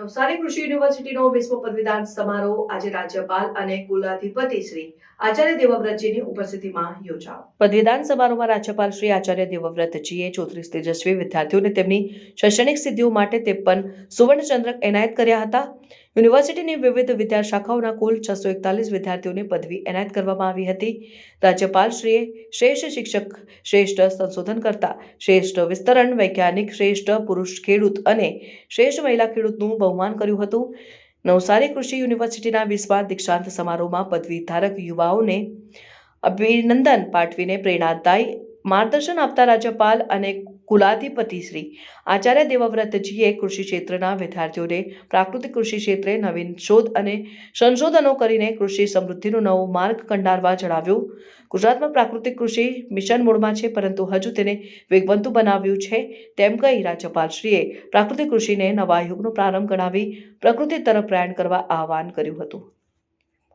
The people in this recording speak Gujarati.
નવસારી કૃષિ યુનિવર્સિટીનો 20મો પદવીદાન સમારોહ આજે રાજ્યપાલ અને કુલાધિપતિ શ્રી આચાર્ય દેવવ્રતજીની ઉપસ્થિતિમાં યોજાયો। પદવીદાન સમારોહમાં રાજ્યપાલ શ્રી આચાર્ય દેવવ્રતજીએ 34 તેજસ્વી વિદ્યાર્થીઓને તેમની શૈક્ષણિક સિદ્ધિઓ માટે 53 સુવર્ણચંદ્રક એનાયત કર્યા હતા। યુનિવર્સિટીની વિવિધ વિદ્યાશાખાઓના કુલ 641 વિદ્યાર્થીઓને પદવી એનાયત કરવામાં આવી હતી। રાજ્યપાલશ્રીએ શ્રેષ્ઠ શિક્ષક, શ્રેષ્ઠ સંશોધનકર્તા, શ્રેષ્ઠ વિસ્તરણ વૈજ્ઞાનિક, શ્રેષ્ઠ પુરુષ ખેડૂત અને શ્રેષ્ઠ મહિલા ખેડૂતનું બહુમાન કર્યું હતું। નવસારી કૃષિ યુનિવર્સિટીના 20મા દીક્ષાંત સમારોહમાં પદવી ધારક યુવાઓને અભિનંદન પાઠવીને પ્રેરણાદાયી માર્ગદર્શન આપતા રાજ્યપાલ અને કુલાધિપતિ શ્રી આચાર્ય દેવવ્રતજીએ કૃષિ ક્ષેત્રના વિદ્યાર્થીઓને પ્રાકૃતિક કૃષિ ક્ષેત્રે નવીન શોધ અને સંશોધનો કરીને કૃષિ સમૃદ્ધિનો નવો માર્ગ કંડારવા જણાવ્યું। ગુજરાતમાં પ્રાકૃતિક કૃષિ મિશન મોડમાં છે, પરંતુ હજુ તેને વેગવંતુ બનાવ્યું છે તેમ કહી રાજ્યપાલશ્રીએ પ્રાકૃતિક કૃષિને નવા યુગનો પ્રારંભ ગણાવી પ્રકૃતિ તરફ પ્રયાણ કરવા આહવાન કર્યું હતું।